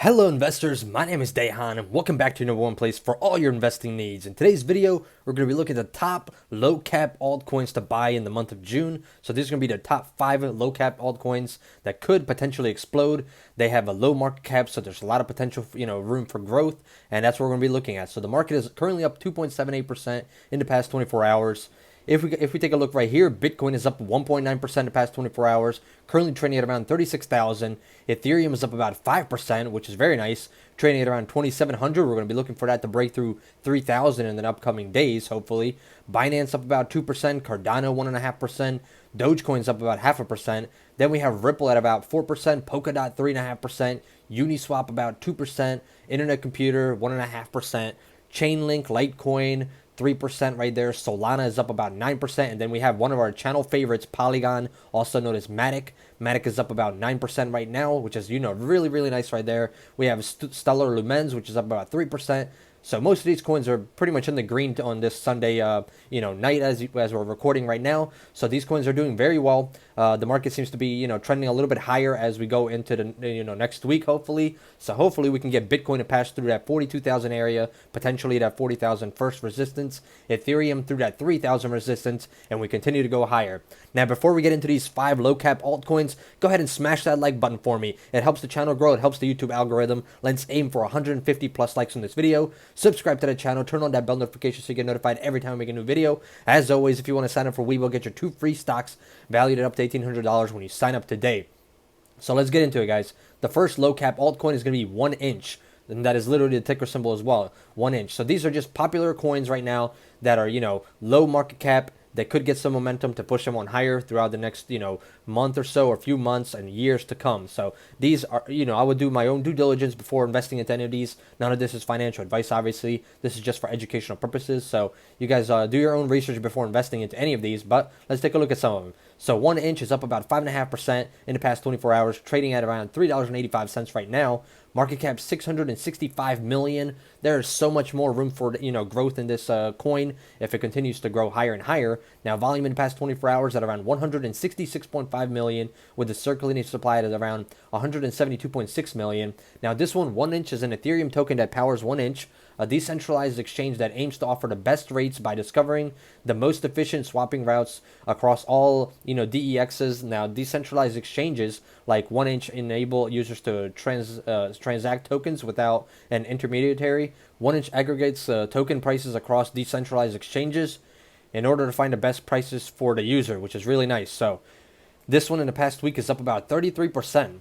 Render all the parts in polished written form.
Hello investors, my name is Dehan and welcome back to your number one place for all your investing needs. In today's video, we're going to be looking at the top low cap altcoins to buy in the month of June. So these are going to be the top 5 low cap altcoins that could potentially explode. They have a low market cap, so there's a lot of potential, room for growth, and that's what we're going to be looking at. So the market is currently up 2.78% in the past 24 hours. If we take a look right here, Bitcoin is up 1.9% in the past 24 hours, currently trading at around 36,000. Ethereum is up about 5%, which is very nice, trading at around 2,700. We're going to be looking for that to break through 3,000 in the upcoming days, hopefully. Binance up about 2%, Cardano 1.5%, Dogecoin's up about 0.5%. Then we have Ripple at about 4%, Polkadot 3.5%, Uniswap about 2%, Internet Computer 1.5%, Chainlink, Litecoin 3% right there. Solana is up about 9%. And then we have one of our channel favorites, Polygon, also known as Matic. Matic is up about 9% right now, which is, really, really nice right there. We have Stellar Lumens, which is up about 3%. So most of these coins are pretty much in the green on this Sunday, night as we're recording right now. So these coins are doing very well. The market seems to be, trending a little bit higher as we go into the, next week, hopefully. So hopefully we can get Bitcoin to pass through that 42,000 area, potentially that 40,000 first resistance, Ethereum through that 3,000 resistance, and we continue to go higher. Now, before we get into these 5 low cap altcoins, go ahead and smash that like button for me. It helps the channel grow. It helps the YouTube algorithm. Let's aim for 150 plus likes on this video. Subscribe to the channel, turn on that bell notification so you get notified every time we make a new video. As always, if you want to sign up for Webull, get your 2 free stocks valued at up to $1,800 when you sign up today. So let's get into it, guys. The first low cap altcoin is going to be 1 inch. And that is literally the ticker symbol as well, 1 inch. So these are just popular coins right now that are, low market cap. They could get some momentum to push them on higher throughout the next, month or so, or few months and years to come. So these are, I would do my own due diligence before investing into any of these. None of this is financial advice, obviously. This is just for educational purposes. So you guys do your own research before investing into any of these. But let's take a look at some of them. So 1 inch is up about 5.5% in the past 24 hours, trading at around $3.85 right now. Market cap 665 million. There is so much more room for growth in this coin if it continues to grow higher and higher. Now volume in the past 24 hours at around 166.5 million, with the circulating supply at around 172.6 million. Now this 1 inch is an Ethereum token that powers 1 inch, a decentralized exchange that aims to offer the best rates by discovering the most efficient swapping routes across all DEXs. Now decentralized exchanges like 1 inch enable users to transact tokens without an intermediary. 1 inch aggregates token prices across decentralized exchanges in order to find the best prices for the user, which is really nice. So this one in the past week is up about 33%.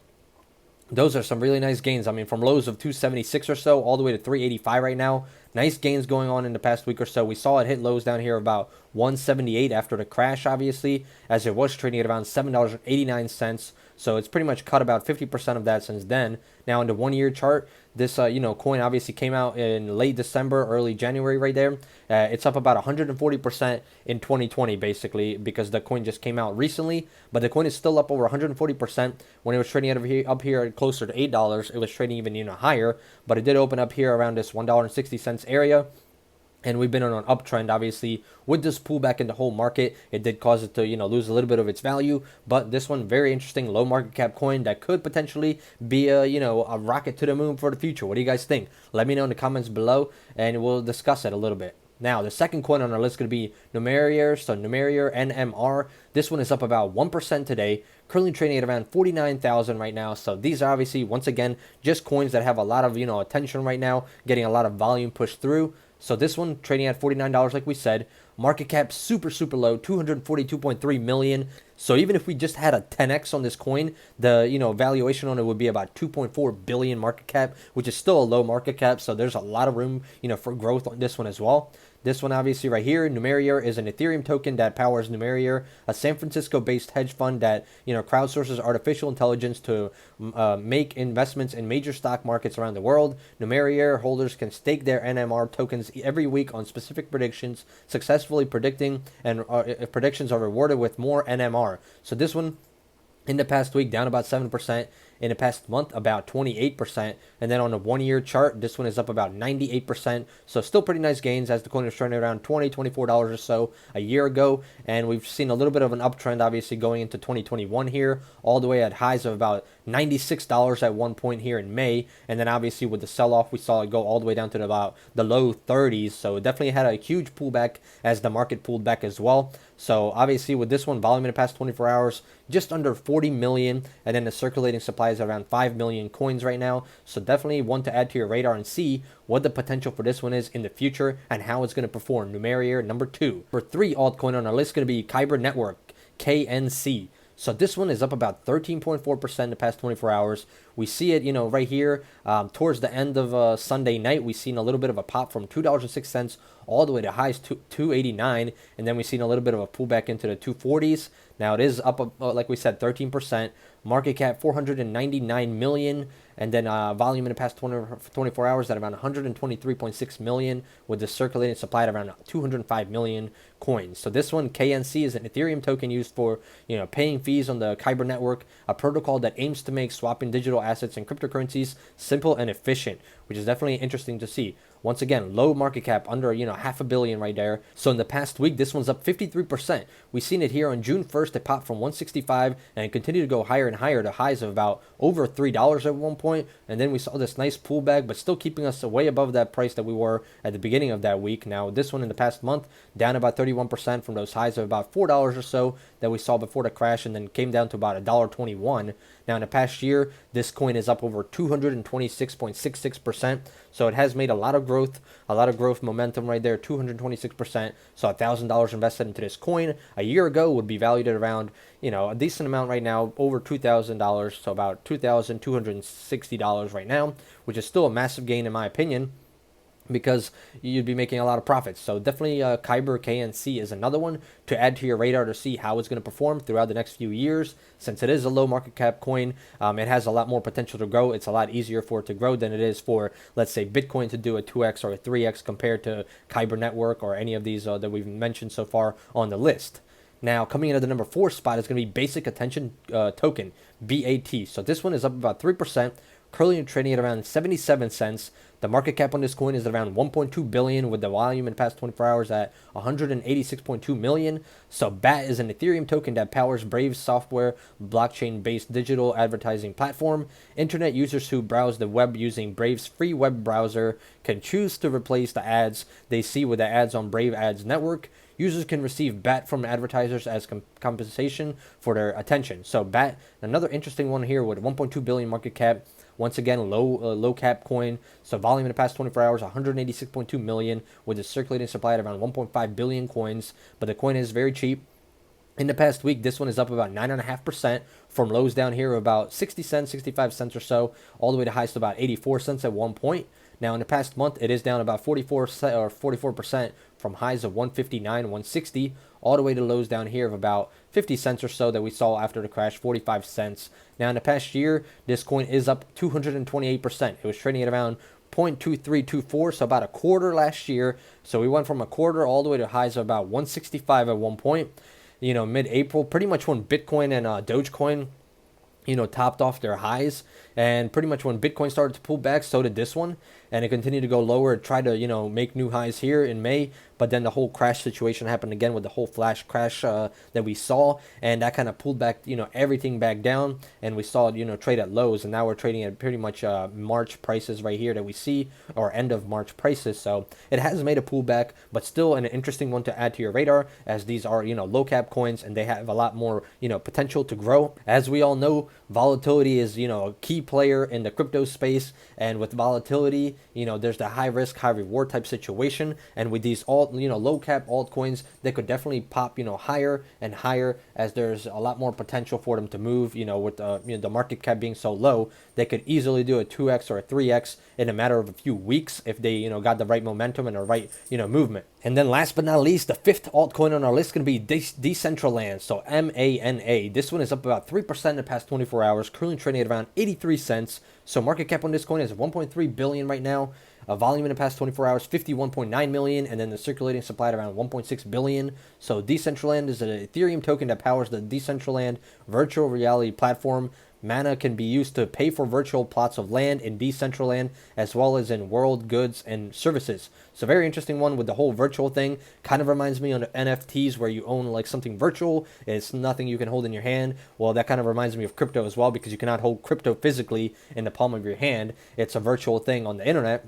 Those are some really nice gains. I mean, from lows of 276 or so all the way to 385 right now. Nice gains going on in the past week or so. We saw it hit lows down here about 178 after the crash, obviously, as it was trading at around $7.89. So it's pretty much cut about 50% of that since then. Now, in the 1 year chart, this coin obviously came out in late December, early January right there. It's up about 140% in 2020, basically, because the coin just came out recently. But the coin is still up over 140%. When it was trading up here closer to $8, it was trading even higher. But it did open up here around this $1.60 area. And we've been on an uptrend, obviously, with this pullback in the whole market. It did cause it to, lose a little bit of its value. But this one, very interesting, low market cap coin that could potentially be a rocket to the moon for the future. What do you guys think? Let me know in the comments below, and we'll discuss it a little bit. Now, the second coin on our list is going to be Numerior. So Numerior, NMR. This one is up about 1% today, currently trading at around 49,000 right now. So these are obviously, once again, just coins that have a lot of, attention right now, getting a lot of volume pushed through. So this one trading at $49, like we said. Market cap super, super low, 242.3 million. So even if we just had a 10x on this coin, the valuation on it would be about 2.4 billion market cap, which is still a low market cap. So there's a lot of room, for growth on this one as well. This one, obviously, right here, Numerior is an Ethereum token that powers Numerior, a San Francisco-based hedge fund that, crowdsources artificial intelligence to make investments in major stock markets around the world. Numerior holders can stake their NMR tokens every week on specific predictions, successfully predicting, and predictions are rewarded with more NMR. So this one, in the past week, down about 7%. In the past month, about 28%. And then on a 1 year chart, this one is up about 98%. So still pretty nice gains as the coin was trading around $20, $24 or so a year ago. And we've seen a little bit of an uptrend, obviously, going into 2021 here, all the way at highs of about $96 at one point here in May, and then obviously with the sell-off, we saw it go all the way down to about the low 30s. So it definitely had a huge pullback as the market pulled back as well. So obviously with this one, volume in the past 24 hours, just under 40 million, and then the circulating supply is around 5 million coins right now. So definitely one to add to your radar and see what the potential for this one is in the future and how it's going to perform. Numerier number 2. For 3 altcoin on our list, going to be Kyber Network, KNC. So this one is up about 13.4% in the past 24 hours. We see it, right here towards the end of Sunday night. We've seen a little bit of a pop from $2.06 all the way to highs to $2.89, and then we've seen a little bit of a pullback into the 240s. Now it is up, like we said, 13%. Market cap 499 million, and then volume in the past 24 hours at around 123.6 million, with the circulating supply at around 205 million coins. So this one, KNC, is an Ethereum token used for paying fees on the Kyber network, a protocol that aims to make swapping digital assets and cryptocurrencies simple and efficient, which is definitely interesting to see. Once again, low market cap, under $500 million right there. So in the past week, this one's up 53%. We've seen it here on June 1st. It popped from 165 and it continued to go higher and higher to highs of about over $3 at one point. And then we saw this nice pullback, but still keeping us way above that price that we were at the beginning of that week. Now this one in the past month, down about 31% from those highs of about $4 or so that we saw before the crash, and then came down to about $1.21. Now in the past year, this coin is up over 226.66%. So it has made a lot of growth momentum right there, 226%. So $1,000 invested into this coin a year ago would be valued at around, a decent amount right now, over $2,000. So about $2,260 right now, which is still a massive gain in my opinion, because you'd be making a lot of profits. So definitely Kyber KNC is another one to add to your radar to see how it's going to perform throughout the next few years. Since it is a low market cap coin, it has a lot more potential to grow. It's a lot easier for it to grow than it is for, let's say, Bitcoin to do a 2x or a 3x compared to Kyber Network or any of these that we've mentioned so far on the list. Now, coming into the number 4 spot is going to be Basic Attention Token, BAT. So this one is up about 3%, currently trading at around 77 cents. The market cap on this coin is around 1.2 billion, with the volume in the past 24 hours at 186.2 million. So BAT is an Ethereum token that powers Brave's software, blockchain-based digital advertising platform. Internet users who browse the web using Brave's free web browser can choose to replace the ads they see with the ads on Brave Ads network. Users can receive BAT from advertisers as compensation for their attention. So BAT, another interesting one here with 1.2 billion market cap. Once again, low cap coin. So volume in the past 24 hours, 186.2 million, with a circulating supply at around 1.5 billion coins. But the coin is very cheap. In the past week, this one is up about 9.5% from lows down here of about 60 cents, 65 cents or so, all the way to highs to about 84 cents at one point. Now, in the past month, it is down about 44% from highs of 159, 160, all the way to lows down here of about 50 cents or so that we saw after the crash, 45 cents. Now, in the past year, this coin is up 228%. It was trading at around 0.2324, so about a quarter last year. So we went from a quarter all the way to highs of about 165 at one point, mid-April, pretty much when Bitcoin and Dogecoin, topped off their highs. And pretty much when Bitcoin started to pull back, so did this one. And it continued to go lower. It tried to, make new highs here in May. But then the whole crash situation happened again with the whole flash crash that we saw. And that kind of pulled back, everything back down. And we saw it, trade at lows. And now we're trading at pretty much March prices right here that we see, or end of March prices. So it has made a pullback, but still an interesting one to add to your radar, as these are, low cap coins and they have a lot more, potential to grow. As we all know, volatility is, a key player in the crypto space. And with volatility, there's the high risk, high reward type situation. And with these low cap altcoins, they could definitely pop, higher and higher, as there's a lot more potential for them to move, with the market cap being so low. They could easily do a 2x or a 3x in a matter of a few weeks if they, got the right momentum and the right, movement. And then last but not least, the 5th altcoin on our list is going to be Decentraland. So MANA. This one is up about 3% in the past 24 hours, currently trading at around 83 cents. So market cap on this coin is 1.3 billion right now. Volume in the past 24 hours, 51.9 million, and then the circulating supply at around 1.6 billion. So Decentraland is an Ethereum token that powers the Decentraland virtual reality platform, Mana can be used to pay for virtual plots of land in Decentraland, as well as in world goods and services. So very interesting one with the whole virtual thing. Kind of reminds me of the NFTs where you own like something virtual. It's nothing you can hold in your hand. Well, that kind of reminds me of crypto as well, because you cannot hold crypto physically in the palm of your hand. It's a virtual thing on the internet.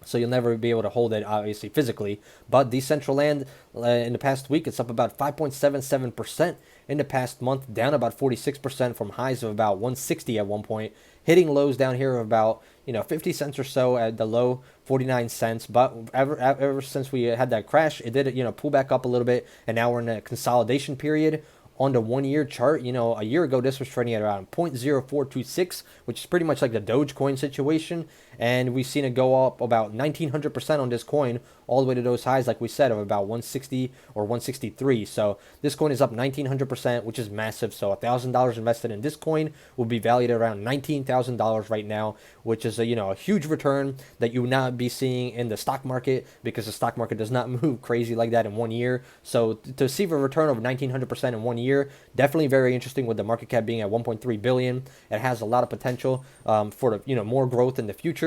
So you'll never be able to hold it, obviously, physically. But Decentraland, in the past week, it's up about 5.77%. In the past month, down about 46% from highs of about 160 at one point, hitting lows down here of about 50 cents or so at the low, 49 cents. But ever since we had that crash, it did pull back up a little bit, and now we're in a consolidation period. On the 1 year chart, a year ago this was trading at around 0.0426, which is pretty much like the Dogecoin situation, and we've seen it go up about 1900% on this coin, all the way to those highs, like we said, of about 160 or 163. So this coin is up 1900%, which is massive. So $1,000 invested in this coin will be valued at around $19,000 right now, which is a huge return that you will not be seeing in the stock market, because the stock market does not move crazy like that in 1 year. So to see a return of 1900% in 1 year, definitely very interesting, with the market cap being at 1.3 billion. It has a lot of potential for more growth in the future.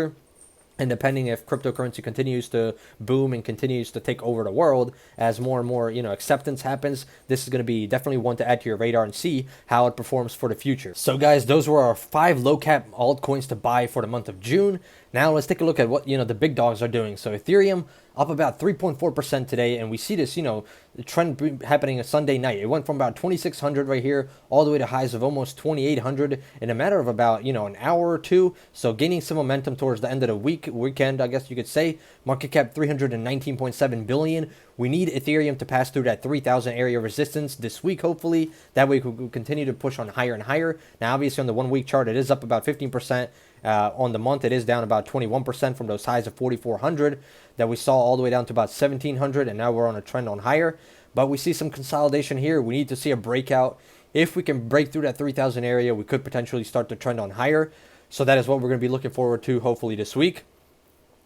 And depending if cryptocurrency continues to boom and continues to take over the world, as more and more acceptance happens, this is going to be definitely one to add to your radar and see how it performs for the future. So guys, those were our 5 low cap altcoins to buy for the month of June. Now let's take a look at what the big dogs are doing. So Ethereum up about 3.4% today, and we see this trend happening a Sunday night. It went from about 2,600 right here all the way to highs of almost 2,800 in a matter of about an hour or two. So gaining some momentum towards the end of the weekend, I guess you could say. Market cap 319.7 billion. We need Ethereum to pass through that 3,000 area resistance this week, hopefully. That way we will continue to push on higher and higher. Now, obviously, on the 1 week chart, it is up about 15%. On the month, it is down about 21% from those highs of 4,400 that we saw all the way down to about 1,700, and now we're on a trend on higher. But we see some consolidation here. We need to see a breakout. If we can break through that 3,000 area, we could potentially start to trend on higher. So that is what we're going to be looking forward to, hopefully, this week.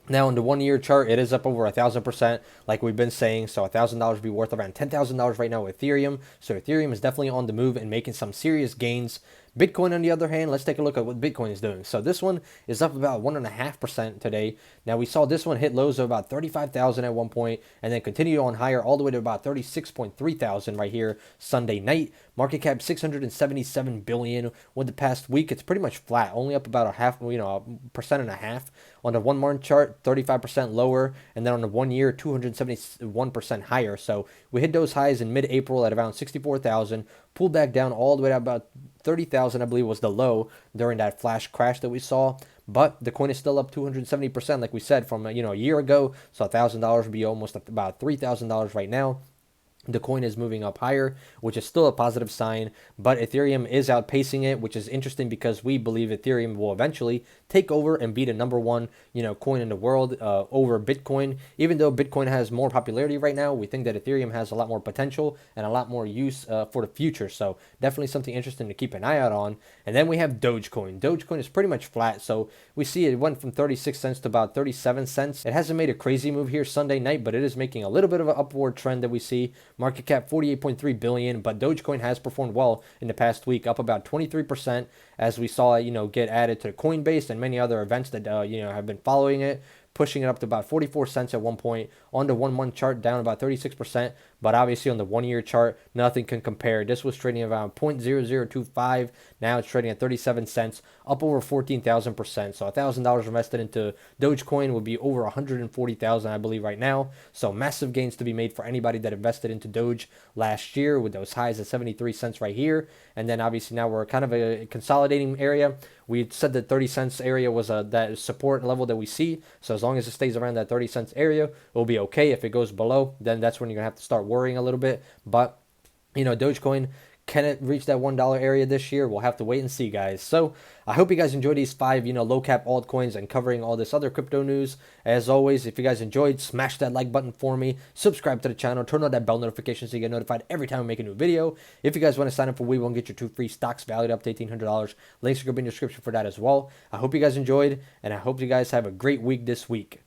Now, in the 1 year chart, it is up over 1,000%, like we've been saying. So $1,000 would be worth around $10,000 right now with Ethereum. So Ethereum is definitely on the move and making some serious gains. Bitcoin, on the other hand, let's take a look at what Bitcoin is doing. So this one is up about 1.5% today. Now, we saw this one hit lows of about 35,000 at one point, and then continue on higher all the way to about 36.3 thousand right here Sunday night. Market cap 677 billion. With the past week, it's pretty much flat, only up about a percent and a half. On the 1 month chart, 35% lower, and then on the 1 year, 271% higher. So we hit those highs in mid-April at around 64,000, pulled back down all the way to about 30,000, I believe, was the low during that flash crash that we saw. But the coin is still up 270%, like we said, from a year ago. So $1,000 would be almost about $3,000 right now. The coin is moving up higher, which is still a positive sign, but Ethereum is outpacing it, which is interesting because we believe Ethereum will eventually take over and be the number one, coin in the world over Bitcoin. Even though Bitcoin has more popularity right now, we think that Ethereum has a lot more potential and a lot more use for the future. So definitely something interesting to keep an eye out on. And then we have Dogecoin. Dogecoin is pretty much flat. So we see it went from 36 cents to about 37 cents. It hasn't made a crazy move here Sunday night, but it is making a little bit of an upward trend that we see. Market cap 48.3 billion, but Dogecoin has performed well in the past week, up about 23%, as we saw it, get added to Coinbase and many other events that have been following it, pushing it up to about 44 cents at one point. On the 1 month chart, down about 36%, but obviously on the 1 year chart, nothing can compare. This was trading around 0.0025. Now it's trading at 37 cents, up over 14,000%. So $1,000 invested into Dogecoin would be over 140,000, I believe, right now. So massive gains to be made for anybody that invested into Doge last year, with those highs at 73 cents right here. And then obviously now we're kind of a consolidating area. We said that 30 cents area was that support level that we see. So as long as it stays around that 30 cents area, it'll be okay. If it goes below, then that's when you're gonna have to start worrying a little bit. But Dogecoin, can it reach that $1 area this year? We'll have to wait and see, guys. So I hope you guys enjoyed these 5 low cap altcoins and covering all this other crypto news. As always, if you guys enjoyed, smash that like button for me, subscribe to the channel, turn on that bell notification so you get notified every time I make a new video. If you guys want to sign up for We1, get your 2 free stocks valued up to $1,800. Links are going to be in the description for that as well. I hope you guys enjoyed, and I hope you guys have a great week this week.